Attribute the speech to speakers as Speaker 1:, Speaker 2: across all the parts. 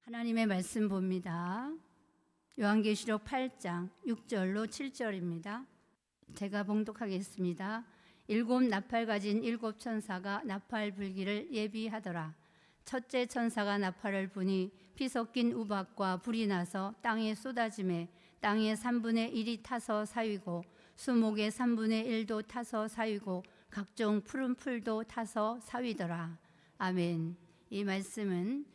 Speaker 1: 하나님의 말씀 봅니다. 요한계시록 8장 6절로 7절입니다. 제가 봉독하겠습니다. 일곱 나팔 가진 일곱 천사가 나팔 불기를 예비하더라. 첫째 천사가 나팔을 부니 피 섞인 우박과 불이 나서 땅에 쏟아지매 땅의 3분의 1이 타서 사위고 수목의 3분의 1도 타서 사위고 각종 푸른 풀도 타서 사위더라. 아멘. 이 말씀은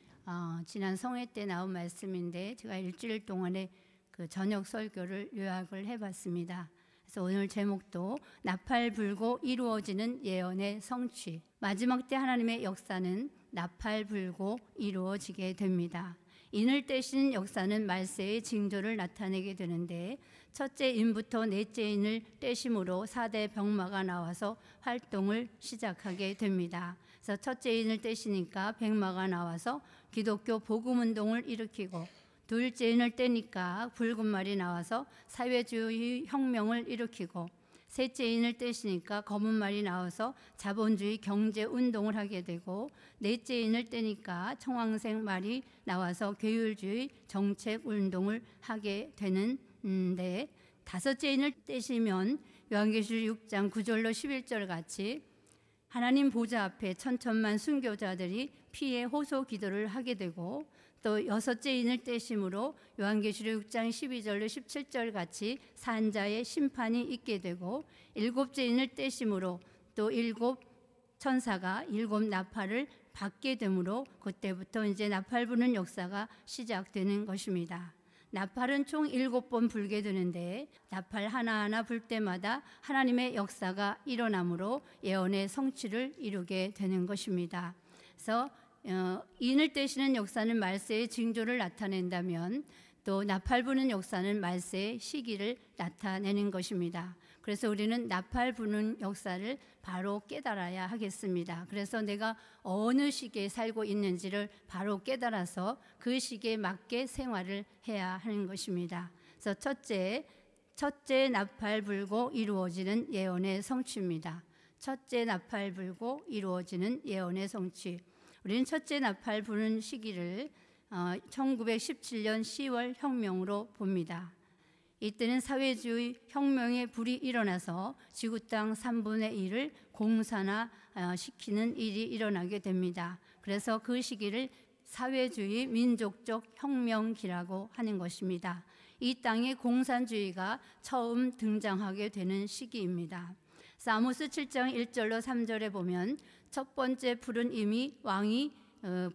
Speaker 1: 지난 성회 때 나온 말씀인데 제가 일주일 동안에 그 저녁 설교를 요약을 해봤습니다. 그래서 오늘 제목도 나팔 불고 이루어지는 예언의 성취. 마지막 때 하나님의 역사는 나팔 불고 이루어지게 됩니다. 인을 떼시는 역사는 말세의 징조를 나타내게 되는데 첫째 인부터 넷째 인을 떼심으로 4대 병마가 나와서 활동을 시작하게 됩니다. 그래서 첫째 인을 떼시니까 병마가 나와서 기독교 복음운동을 일으키고 둘째 인을 떼니까 붉은 말이 나와서 사회주의 혁명을 일으키고 셋째 인을 떼시니까 검은 말이 나와서 자본주의 경제운동을 하게 되고 넷째 인을 떼니까 청황색 말이 나와서 계율주의 정책운동을 하게 되는데 다섯째 인을 떼시면 요한계시록 6장 9절로 11절 같이 하나님 보좌 앞에 천천만 순교자들이 피의 호소 기도를 하게 되고 또 여섯째 인을 떼심으로 요한계시록 6장 12절로 17절 같이 산자의 심판이 있게 되고 일곱째 인을 떼심으로 또 일곱 천사가 일곱 나팔을 받게 되므로 그때부터 이제 나팔 부는 역사가 시작되는 것입니다. 나팔은 총 7번 불게 되는데 나팔 하나하나 불 때마다 하나님의 역사가 일어나므로 예언의 성취를 이루게 되는 것입니다. 그래서 인을 떼시는 역사는 말세의 징조를 나타낸다면 또 나팔 부는 역사는 말세의 시기를 나타내는 것입니다. 그래서 우리는 나팔 부는 역사를 바로 깨달아야 하겠습니다. 그래서 내가 어느 시기에 살고 있는지를 바로 깨달아서 그 시기에 맞게 생활을 해야 하는 것입니다. 그래서 첫째 나팔 불고 이루어지는 예언의 성취입니다. 첫째 나팔 불고 이루어지는 예언의 성취. 우리는 첫째 나팔 부는 시기를 1917년 10월 혁명으로 봅니다. 이때는 사회주의 혁명의 불이 일어나서 지구 땅 3분의 1을 공산화시키는 일이 일어나게 됩니다. 그래서 그 시기를 사회주의 민족적 혁명기라고 하는 것입니다. 이 땅에 공산주의가 처음 등장하게 되는 시기입니다. 아모스 7장 1절로 3절에 보면 첫 번째 풀은 이미 왕이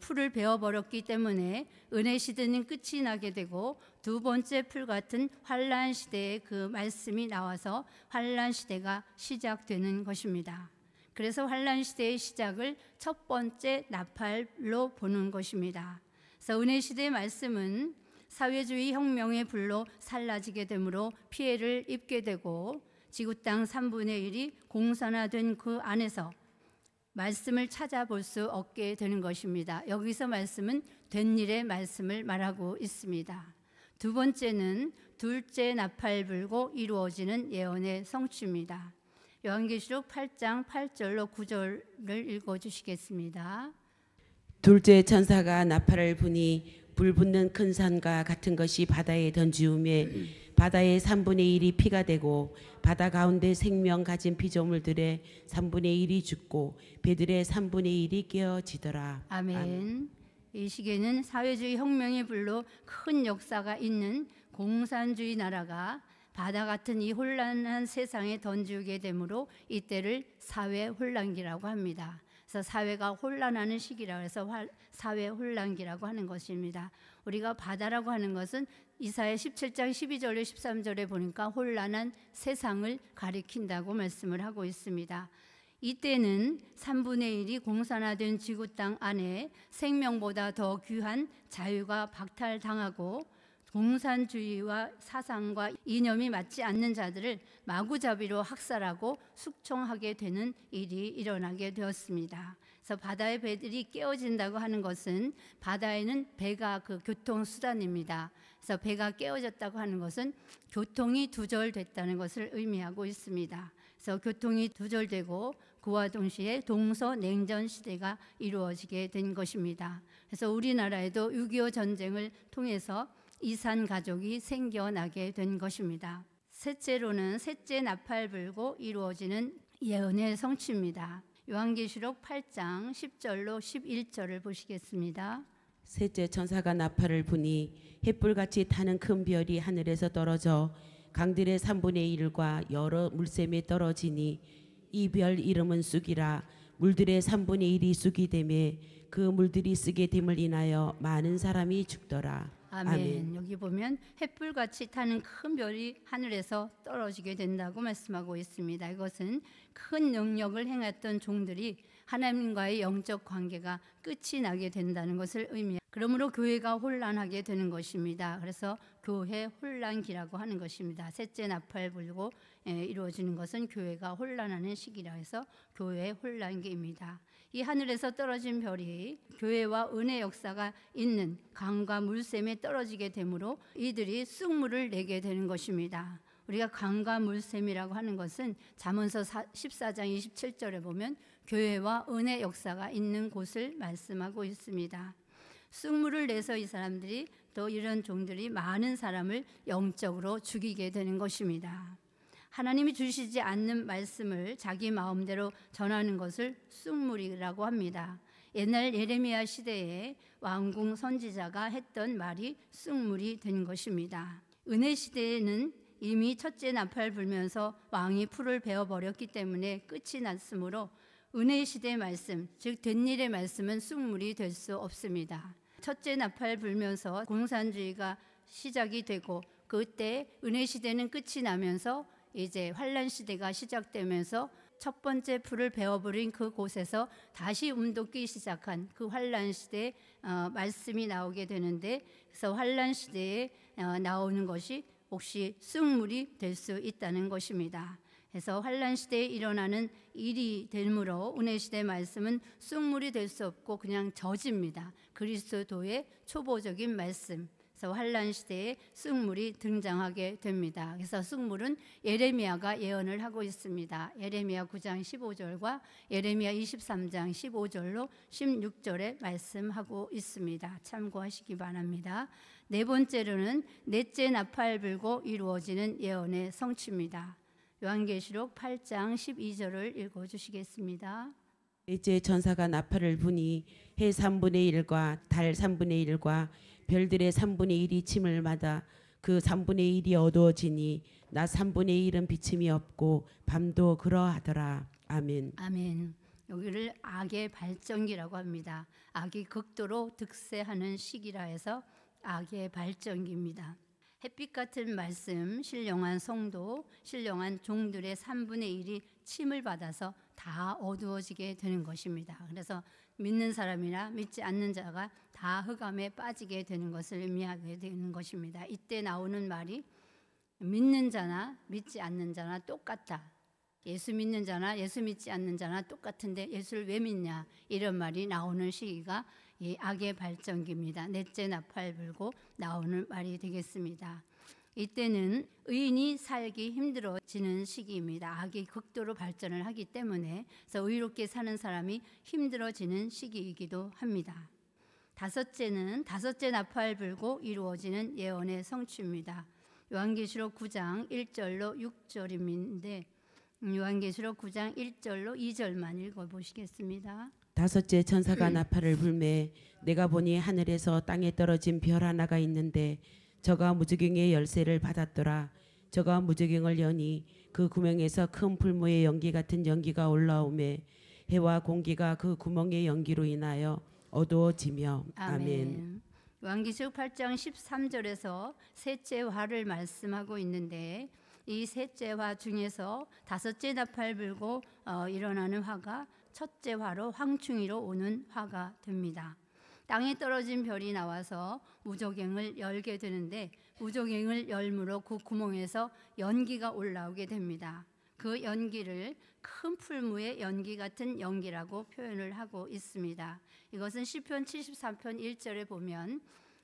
Speaker 1: 풀을 베어버렸기 때문에 은혜 시대는 끝이 나게 되고 두 번째 풀 같은 환란 시대의 그 말씀이 나와서 환란 시대가 시작되는 것입니다. 그래서 환란 시대의 시작을 첫 번째 나팔로 보는 것입니다. 그래서 은혜 시대의 말씀은 사회주의 혁명의 불로 살라지게 되므로 피해를 입게 되고 지구 땅 3분의 1이 공산화된 그 안에서 말씀을 찾아볼 수 없게 되는 것입니다. 여기서 말씀은 된 일의 말씀을 말하고 있습니다. 두 번째는 둘째 나팔 불고 이루어지는 예언의 성취입니다. 요한계시록 8장 8절로 9절을 읽어주시겠습니다.
Speaker 2: 둘째 천사가 나팔을 부니 불붙는 큰 산과 같은 것이 바다에 던지우매 바다의 3분의 1이 피가 되고 바다 가운데 생명 가진 피조물들의 3분의 1이 죽고 배들의 3분의 1이 깨어지더라.
Speaker 1: 아멘. 이 시기에는 사회주의 혁명의 불로 큰 역사가 있는 공산주의 나라가 바다 같은 이 혼란한 세상에 던지게 되므로 이때를 사회 혼란기라고 합니다. 그래서 사회가 혼란하는 시기라고 해서 사회 혼란기라고 하는 것입니다. 우리가 바다라고 하는 것은 이사야 17장 12절로 13절에 보니까 혼란한 세상을 가리킨다고 말씀을 하고 있습니다. 이때는 3분의 1이 공산화된 지구 땅 안에 생명보다 더 귀한 자유가 박탈당하고 공산주의와 사상과 이념이 맞지 않는 자들을 마구잡이로 학살하고 숙청하게 되는 일이 일어나게 되었습니다. 그래서 바다의 배들이 깨어진다고 하는 것은 바다에는 배가 그 교통수단입니다. 그래서 배가 깨어졌다고 하는 것은 교통이 두절됐다는 것을 의미하고 있습니다. 그래서 교통이 두절되고 그와 동시에 동서냉전 시대가 이루어지게 된 것입니다. 그래서 우리나라에도 6.25 전쟁을 통해서 이산 가족이 생겨나게 된 것입니다. 셋째로는 셋째 나팔 불고 이루어지는 예언의 성취입니다. 요한계시록 8장 10절로 11절을 보시겠습니다.
Speaker 2: 셋째 천사가 나팔을 부니 햇불같이 타는 큰 별이 하늘에서 떨어져 강들의 3분의 1과 여러 물샘에 떨어지니 이 별 이름은 쑥이라. 물들의 3분의 1이 쑥이 되매 그 물들이 쓰게 됨을 인하여 많은 사람이 죽더라.
Speaker 1: 아멘. 여기 보면 햇불같이 타는 큰 별이 하늘에서 떨어지게 된다고 말씀하고 있습니다. 이것은 큰 능력을 행했던 종들이 하나님과의 영적 관계가 끝이 나게 된다는 것을 의미합니다. 그러므로 교회가 혼란하게 되는 것입니다. 그래서 교회 혼란기라고 하는 것입니다. 셋째 나팔 불고 이루어지는 것은 교회가 혼란하는 시기라 해서 교회 혼란기입니다. 이 하늘에서 떨어진 별이 교회와 은혜 역사가 있는 강과 물샘에 떨어지게 되므로 이들이 쑥물을 내게 되는 것입니다. 우리가 강과 물샘이라고 하는 것은 잠언서 14장 27절에 보면 교회와 은혜 역사가 있는 곳을 말씀하고 있습니다. 쑥물을 내서 이 사람들이 또 이런 종들이 많은 사람을 영적으로 죽이게 되는 것입니다. 하나님이 주시지 않는 말씀을 자기 마음대로 전하는 것을 쑥물이라고 합니다. 옛날 예레미야 시대에 왕궁 선지자가 했던 말이 쑥물이 된 것입니다. 은혜 시대에는 이미 첫째 나팔 불면서 왕이 풀을 베어버렸기 때문에 끝이 났으므로 은혜 시대의 말씀, 즉 된 일의 말씀은 쑥물이 될 수 없습니다. 첫째 나팔 불면서 공산주의가 시작이 되고 그때 은혜 시대는 끝이 나면서 이제 환란 시대가 시작되면서 첫 번째 풀을 베어버린 그 곳에서 다시 움돋기 시작한 그 환란 시대의 말씀이 나오게 되는데, 그래서 환란 시대에 나오는 것이 혹시 쑥물이 될 수 있다는 것입니다. 그래서 환란 시대에 일어나는 일이 되므로 은혜 시대의 말씀은 쑥물이 될 수 없고 그냥 저지입니다. 그리스도의 초보적인 말씀. 그래서 환란 시대에 쑥물이 등장하게 됩니다. 그래서 쑥물은 예레미야가 예언을 하고 있습니다. 예레미야 9장 15절과 예레미야 23장 15절로 16절에 말씀하고 있습니다. 참고하시기 바랍니다. 네 번째로는 넷째 나팔 불고 이루어지는 예언의 성취입니다. 요한계시록 8장 12절을 읽어주시겠습니다.
Speaker 2: 넷째 천사가 나팔을 부니 해 3분의 1과 달 3분의 1과 별들의 3분의 1이 침을 맞아 그 3분의 1이 어두워지니 낮 3분의 1은 비침이 없고 밤도 그러하더라. 아멘.
Speaker 1: 아멘. 여기를 악의 발전기라고 합니다. 악이 극도로 득세하는 시기라 해서 악의 발전기입니다. 햇빛 같은 말씀, 신령한 성도, 신령한 종들의 3분의 1이 침을 받아서 다 어두워지게 되는 것입니다. 그래서 믿는 사람이나 믿지 않는 자가 다 흑암에 빠지게 되는 것을 의미하게 되는 것입니다. 이때 나오는 말이 믿는 자나 믿지 않는 자나 똑같다. 예수 믿는 자나 예수 믿지 않는 자나 똑같은데 예수를 왜 믿냐, 이런 말이 나오는 시기가 이 악의 발전기입니다. 넷째 나팔 불고 나오는 말이 되겠습니다. 이때는 의인이 살기 힘들어지는 시기입니다. 악이 극도로 발전을 하기 때문에, 그래서 의롭게 사는 사람이 힘들어지는 시기이기도 합니다. 다섯째는 다섯째 나팔 불고 이루어지는 예언의 성취입니다. 요한계시록 9장 1절로 6절인데 요한계시록 9장 1절로 2절만 읽어보시겠습니다.
Speaker 2: 다섯째 천사가 나팔을 불매 내가 보니 하늘에서 땅에 떨어진 별 하나가 있는데 저가 무저갱의 열쇠를 받았더라. 저가 무저갱을 여니 그 구멍에서 큰 풀무의 연기 같은 연기가 올라오매 해와 공기가 그 구멍의 연기로 인하여 어두워지며. 아멘.
Speaker 1: 요한계시록 8장 13절에서 셋째 화를 말씀하고 있는데 이 셋째 화 중에서 다섯째 나팔 불고 일어나는 화가 첫째 화로 황충이로 오는 화가 됩니다. 땅에 떨어진 별이 나와서 무저갱을 열게 되는데 무저갱을 열므로 그 구멍에서 연기가 올라오게 됩니다. 그 연기를 큰 풀무의 연기 같은 연기라고 표현을 하고 있습니다. 이것은 시편 73편 1절에 보면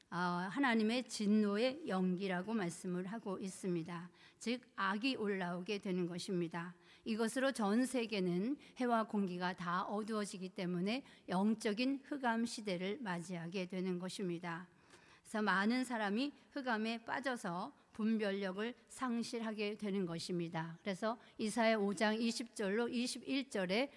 Speaker 1: 하나님의 진노의 연기라고 말씀을 하고 있습니다. 즉 악이 올라오게 되는 것입니다. 이것으로 전 세계는 해와 공기가 다 어두워지기 때문에 영적인 흑암 시대를 맞이하게 되는 것입니다. 그래서 많은 사람이 흑암에 빠져서 분별력을 상실하게 되는 것입니다. 그래서 이사야 5장 20절로 21절의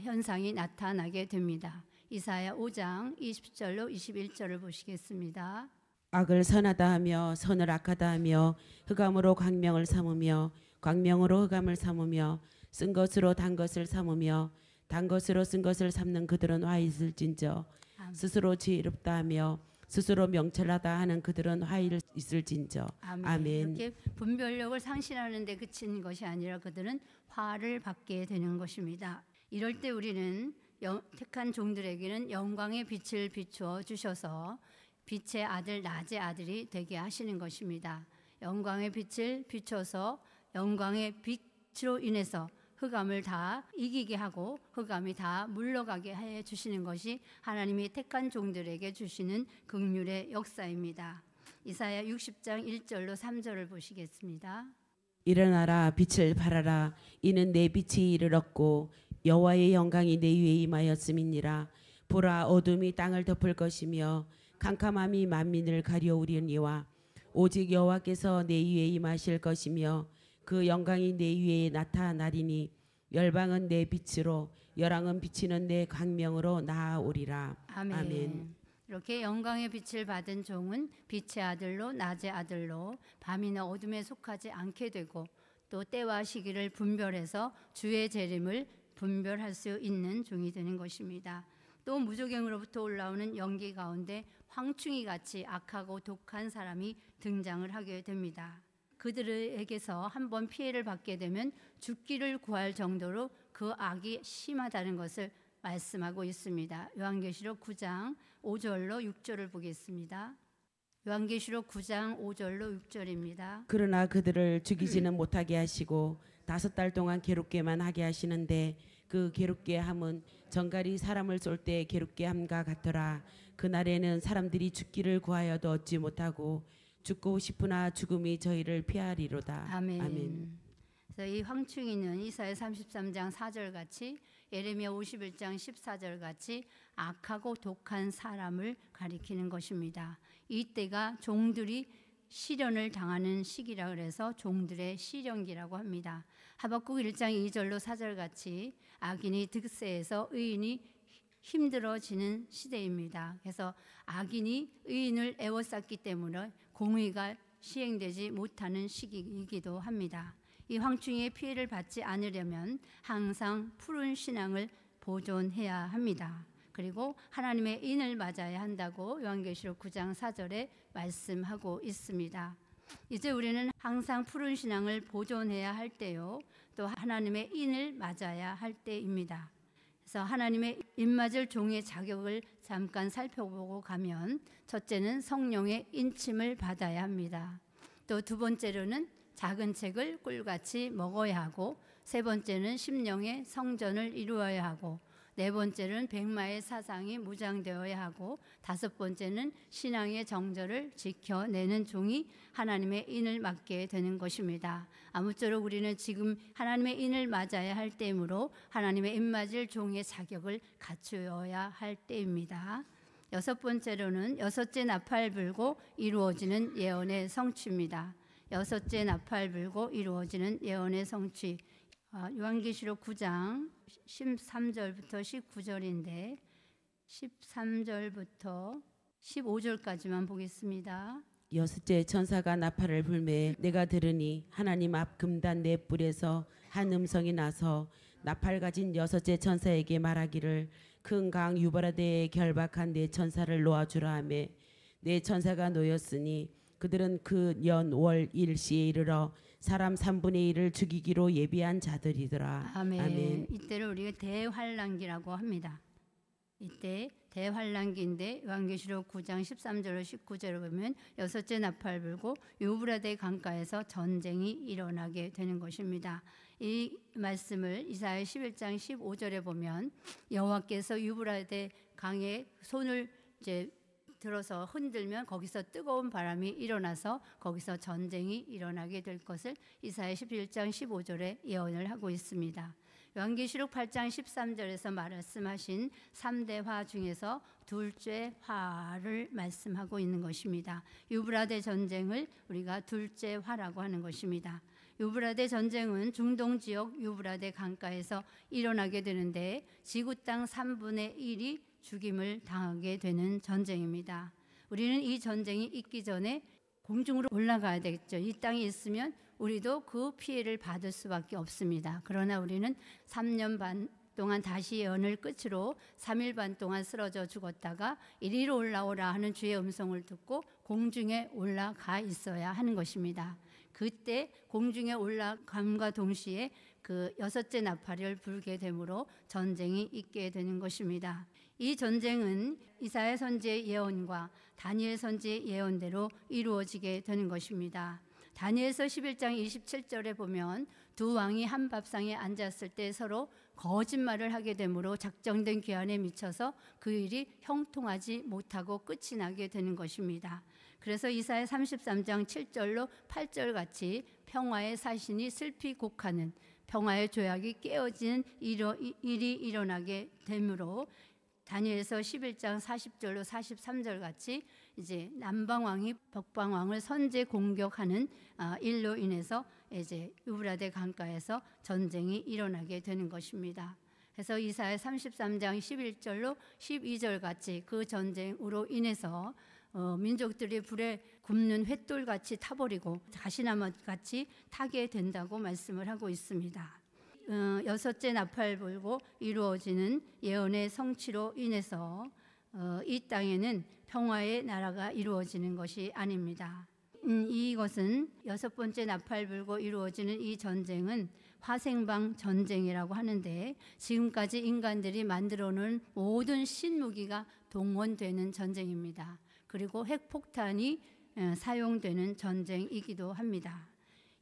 Speaker 1: 현상이 나타나게 됩니다. 이사야 5장 20절로 21절을 보시겠습니다.
Speaker 2: 악을 선하다 하며 선을 악하다 하며 흑암으로 광명을 삼으며 광명으로 흑암을 삼으며 쓴 것으로 단 것을 삼으며 단 것으로 쓴 것을 삼는 그들은 화 있을진저 스스로 지혜롭다 하며 스스로 명철하다 하는 그들은 화 있을진저. 아멘.
Speaker 1: 이렇게 분별력을 상실하는 데 그친 것이 아니라 그들은 화를 받게 되는 것입니다. 이럴 때 우리는 택한 종들에게는 영광의 빛을 비추어 주셔서 빛의 아들 낮의 아들이 되게 하시는 것입니다. 영광의 빛을 비춰서 영광의 빛으로 인해서 흑암을 다 이기게 하고 흑암이 다 물러가게 해 주시는 것이 하나님이 택한 종들에게 주시는 긍휼의 역사입니다. 이사야 60장 1절로 3절을 보시겠습니다.
Speaker 2: 일어나라 빛을 발하라 이는 내 빛이 이르렀고 여호와의 영광이 내 위에 임하였음이니라. 보라 어둠이 땅을 덮을 것이며 캄캄함이 만민을 가려우리니와 오직 여호와께서 내 위에 임하실 것이며 그 영광이 내 위에 나타나리니 열방은 내 빛으로 열왕은 비치는 내 광명으로 나아오리라.
Speaker 1: 아멘.
Speaker 2: 아멘.
Speaker 1: 이렇게 영광의 빛을 받은 종은 빛의 아들로 낮의 아들로 밤이나 어둠에 속하지 않게 되고 또 때와 시기를 분별해서 주의 재림을 분별할 수 있는 종이 되는 것입니다. 또 무조갱으로부터 올라오는 연기 가운데 황충이 같이 악하고 독한 사람이 등장을 하게 됩니다. 그들에게서 한번 피해를 받게 되면 죽기를 구할 정도로 그 악이 심하다는 것을 말씀하고 있습니다. 요한계시록 9장 5절로 6절을 보겠습니다. 요한계시록 9장 5절로 6절입니다.
Speaker 2: 그러나 그들을 죽이지는 못하게 하시고 5달 동안 괴롭게만 하게 하시는데 그 괴롭게 함은 정갈이 사람을 쏠 때 괴롭게 함과 같더라. 그날에는 사람들이 죽기를 구하여도 얻지 못하고 죽고 싶으나 죽음이 저희를 피하리로다.
Speaker 1: 아멘.
Speaker 2: 아멘.
Speaker 1: 그래서 이 황충이는 이사야 33장 4절 같이 예레미야 51장 14절 같이 악하고 독한 사람을 가리키는 것입니다. 이때가 종들이 시련을 당하는 시기라 그래서 종들의 시련기라고 합니다. 하박국 1장 2절로 4절 같이 악인이 득세해서 의인이 힘들어지는 시대입니다. 그래서 악인이 의인을 애워쌌기 때문에 공의가 시행되지 못하는 시기이기도 합니다. 이 황충이의 피해를 받지 않으려면 항상 푸른 신앙을 보존해야 합니다. 그리고 하나님의 인을 맞아야 한다고 요한계시록 9장 4절에 말씀하고 있습니다. 이제 우리는 항상 푸른 신앙을 보존해야 할 때요, 또 하나님의 인을 맞아야 할 때입니다. 그래서 하나님의 인맞을 종의 자격을 잠깐 살펴보고 가면 첫째는 성령의 인침을 받아야 합니다. 또 두 번째로는 작은 책을 꿀같이 먹어야 하고, 세 번째는 심령의 성전을 이루어야 하고, 네 번째는 백마의 사상이 무장되어야 하고, 다섯 번째는 신앙의 정절을 지켜내는 종이 하나님의 인을 맡게 되는 것입니다. 아무쪼록 우리는 지금 하나님의 인을 맞아야 할 때이므로 하나님의 인 맞을 종의 자격을 갖추어야 할 때입니다. 여섯 번째로는 여섯째 나팔 불고 이루어지는 예언의 성취입니다. 여섯째 나팔 불고 이루어지는 예언의 성취. 요한계시록 9장 13절부터 19절인데 13절부터 15절까지만 보겠습니다.
Speaker 2: 여섯째 천사가 나팔을 불매 내가 들으니 하나님 앞 금단 네 뿔에서 한 음성이 나서 나팔 가진 여섯째 천사에게 말하기를 큰 강 유브라데에 결박한 네 천사를 놓아주라 하며 네 천사가 놓였으니 그들은 그 년 월 일시에 이르러 사람 3분의 1을 죽이기로 예비한 자들이더라.
Speaker 1: 아멘.
Speaker 2: 아멘.
Speaker 1: 이때를 우리가 대환란기라고 합니다. 이때 대환란기인데 요한계시록 9장 13절로 19절을 보면 여섯째 나팔 불고 유브라데 강가에서 전쟁이 일어나게 되는 것입니다. 이 말씀을 이사야 11장 15절에 보면 여호와께서 유브라데 강에 손을 이제 들어서 흔들면 거기서 뜨거운 바람이 일어나서 거기서 전쟁이 일어나게 될 것을 이사야 11장 15절에 예언을 하고 있습니다. 요한계시록 8장 13절에서 말씀하신 3대 화 중에서 둘째 화를 말씀하고 있는 것입니다. 유브라데 전쟁을 우리가 둘째 화라고 하는 것입니다. 유브라데 전쟁은 중동 지역 유브라데 강가에서 일어나게 되는데 지구 땅 3분의 1이 죽임을 당하게 되는 전쟁입니다. 우리는 이 전쟁이 있기 전에 공중으로 올라가야 되겠죠. 이 땅에 있으면 우리도 그 피해를 받을 수밖에 없습니다. 그러나 우리는 3년 반 동안 다시 예언을 끝으로 3일 반 동안 쓰러져 죽었다가 이리로 올라오라 하는 주의 음성을 듣고 공중에 올라가 있어야 하는 것입니다. 그때 공중에 올라감과 동시에 그 여섯째 나팔을 불게 되므로 전쟁이 있게 되는 것입니다. 이 전쟁은 이사야 선지의 예언과 다니엘 선지의 예언대로 이루어지게 되는 것입니다. 다니엘서 11장 27절에 보면 두 왕이 한 밥상에 앉았을 때 서로 거짓말을 하게 되므로 작정된 기한에 미쳐서 그 일이 형통하지 못하고 끝이 나게 되는 것입니다. 그래서 이사야 33장 7절로 8절 같이 평화의 사신이 슬피 곡하는 평화의 조약이 깨어지는 일이 일어나게 되므로 다니엘서 11장 40절로 43절 같이 이제 남방왕이北방왕을 선제 공격하는 일로 인해서 이제 유브라데 강가에서 전쟁이 일어나게 되는 것입니다. 그래서 이사야 33장 11절로 12절 같이 그 전쟁으로 인해서 민족들이 불에 굽는 횃돌 같이 타버리고 가시나무 같이 타게 된다고 말씀을 하고 있습니다. 여섯째 나팔 불고 이루어지는 예언의 성취로 인해서 이 땅에는 평화의 나라가 이루어지는 것이 아닙니다. 이것은 여섯 번째 나팔 불고 이루어지는 이 전쟁은 화생방 전쟁이라고 하는데 지금까지 인간들이 만들어 놓은 모든 신무기가 동원되는 전쟁입니다. 그리고 핵폭탄이 사용되는 전쟁이기도 합니다.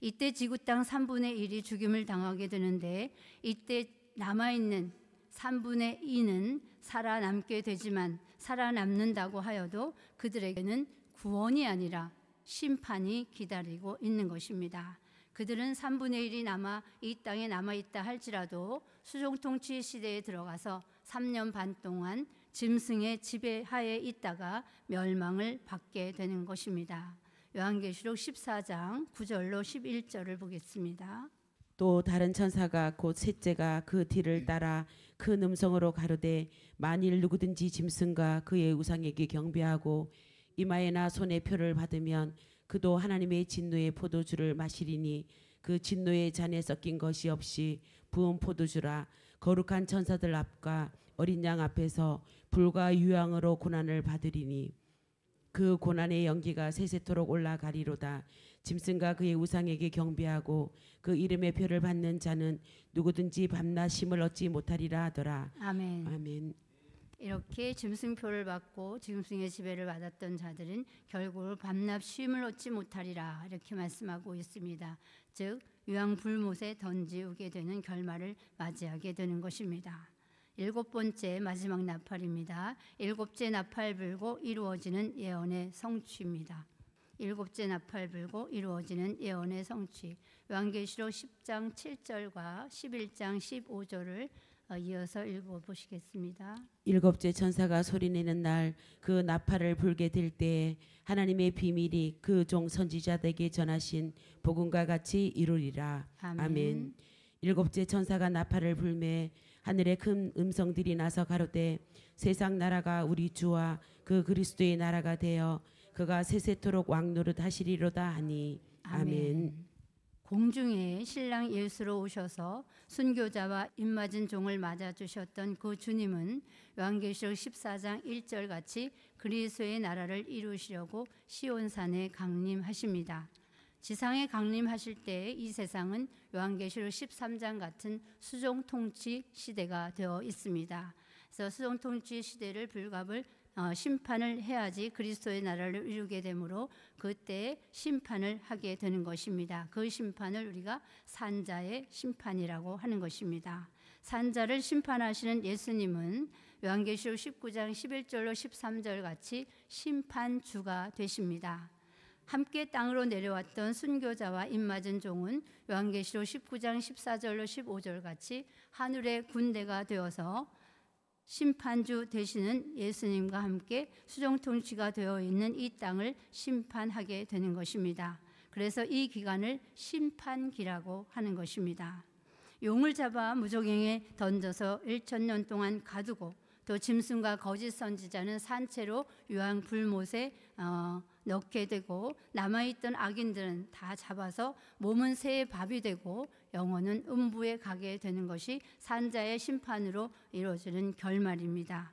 Speaker 1: 이때 지구 땅 3분의 1이 죽임을 당하게 되는데 이때 남아있는 3분의 2는 살아남게 되지만 살아남는다고 하여도 그들에게는 구원이 아니라 심판이 기다리고 있는 것입니다. 그들은 3분의 1이 남아 이 땅에 남아있다 할지라도 수종통치 시대에 들어가서 3년 반 동안 짐승의 지배하에 있다가 멸망을 받게 되는 것입니다. 요한계시록 14장 9절로 11절을 보겠습니다.
Speaker 2: 또 다른 천사가 곧 셋째가 그 뒤를 따라 큰 음성으로 가로되 만일 누구든지 짐승과 그의 우상에게 경배하고 이마에나 손에 표를 받으면 그도 하나님의 진노의 포도주를 마시리니 그 진노의 잔에 섞인 것이 없이 부은 포도주라 거룩한 천사들 앞과 어린 양 앞에서 불과 유황으로 고난을 받으리니 그 고난의 연기가 세세토록 올라가리로다. 짐승과 그의 우상에게 경배하고 그 이름의 표를 받는 자는 누구든지 밤낮 쉼을 얻지 못하리라 하더라.
Speaker 1: 아멘.
Speaker 2: 아멘.
Speaker 1: 이렇게 짐승표를 받고 짐승의 지배를 받았던 자들은 결국 밤낮 쉼을 얻지 못하리라 이렇게 말씀하고 있습니다. 즉 유황불못에 던지우게 되는 결말을 맞이하게 되는 것입니다. 일곱 번째 마지막 나팔입니다. 일곱째 나팔 불고 이루어지는 예언의 성취입니다. 일곱째 나팔 불고 이루어지는 예언의 성취. 요한계시록 10장 7절과 11장 15절을 이어서 읽어보시겠습니다.
Speaker 2: 일곱째 천사가 소리내는 날 그 나팔을 불게 될 때에 하나님의 비밀이 그 종 선지자들에게 전하신 복음과 같이 이루리라. 아멘. 일곱째 천사가 나팔을 불매 하늘에 큰 음성들이 나서 가로되 세상 나라가 우리 주와 그 그리스도의 나라가 되어 그가 세세토록 왕노릇 하시리로다 하니. 아멘.
Speaker 1: 공중에 신랑 예수로 오셔서 순교자와 입맞은 종을 맞아주셨던 그 주님은 요한계시록 14장 1절 같이 그리스도의 나라를 이루시려고 시온산에 강림하십니다. 지상에 강림하실 때 이 세상은 요한계시록 13장 같은 수종통치 시대가 되어 있습니다. 그래서 수종통치 시대를 불갑을 심판을 해야지 그리스도의 나라를 이루게 되므로 그때 심판을 하게 되는 것입니다. 그 심판을 우리가 산자의 심판이라고 하는 것입니다. 산자를 심판하시는 예수님은 요한계시록 19장 11절로 13절 같이 심판주가 되십니다. 함께 땅으로 내려왔던 순교자와 입맞은 종은 요한계시록 19장 14절로 15절 같이 하늘의 군대가 되어서 심판주 되시는 예수님과 함께 수정통치가 되어 있는 이 땅을 심판하게 되는 것입니다. 그래서 이 기간을 심판기라고 하는 것입니다. 용을 잡아 무저갱에 던져서 1000년 동안 가두고 또 짐승과 거짓 선지자는 산채로 유황 불못에 넣게 되고 남아있던 악인들은 다 잡아서 몸은 새의 밥이 되고 영혼은 음부에 가게 되는 것이 산자의 심판으로 이루어지는 결말입니다.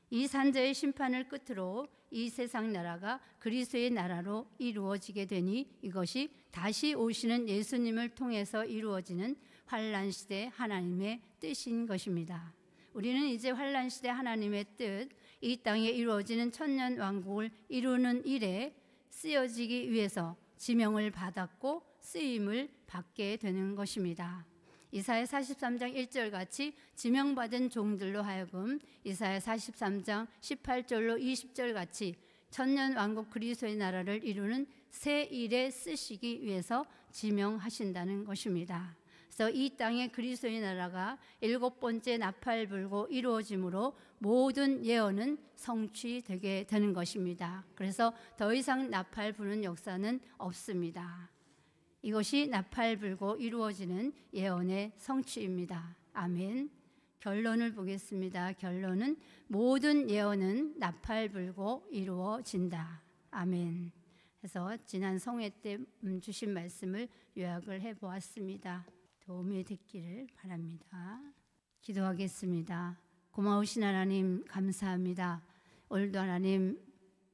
Speaker 1: 이 산자의 심판을 끝으로 이 세상 나라가 그리스도의 나라로 이루어지게 되니 이것이 다시 오시는 예수님을 통해서 이루어지는 환란 시대 하나님의 뜻인 것입니다. 우리는 이제 환란 시대 하나님의 뜻, 이 땅에 이루어지는 천년 왕국을 이루는 일에 쓰여지기 위해서 지명을 받았고 쓰임을 받게 되는 것입니다. 이사야 43장 1절 같이 지명받은 종들로 하여금 이사야 43장 18절로 20절 같이 천년 왕국 그리스도의 나라를 이루는 새 일에 쓰시기 위해서 지명하신다는 것입니다. 그래서 이 땅에 그리스도의 나라가 7번째 나팔 불고 이루어짐으로 모든 예언은 성취되게 되는 것입니다. 그래서 더 이상 나팔 부는 역사는 없습니다. 이것이 나팔 불고 이루어지는 예언의 성취입니다. 아멘. 결론을 보겠습니다. 결론은 모든 예언은 나팔 불고 이루어진다. 아멘. 그래서 지난 성회 때 주신 말씀을 요약을 해보았습니다. 도움이 됐기를 바랍니다. 기도하겠습니다. 고마우신 하나님 감사합니다. 오늘도 하나님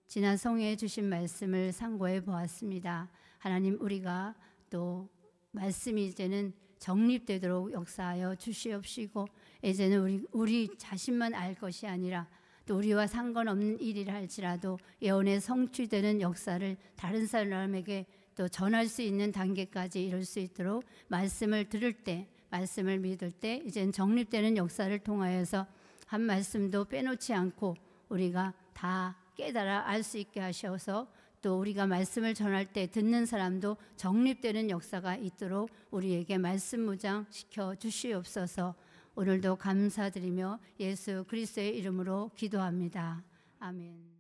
Speaker 1: 지난 성회에 주신 말씀을 상고해 보았습니다. 하나님 우리가 또 말씀이 이제는 정립되도록 역사하여 주시옵시고 이제는 우리 자신만 알 것이 아니라 또 우리와 상관없는 일이라 할지라도 예언의 성취되는 역사를 다른 사람에게 또 전할 수 있는 단계까지 이룰 수 있도록 말씀을 들을 때, 말씀을 믿을 때 이제는 정립되는 역사를 통하여서 한 말씀도 빼놓지 않고 우리가 다 깨달아 알 수 있게 하셔서 또 우리가 말씀을 전할 때 듣는 사람도 정립되는 역사가 있도록 우리에게 말씀 무장시켜 주시옵소서. 오늘도 감사드리며 예수 그리스도의 이름으로 기도합니다. 아멘.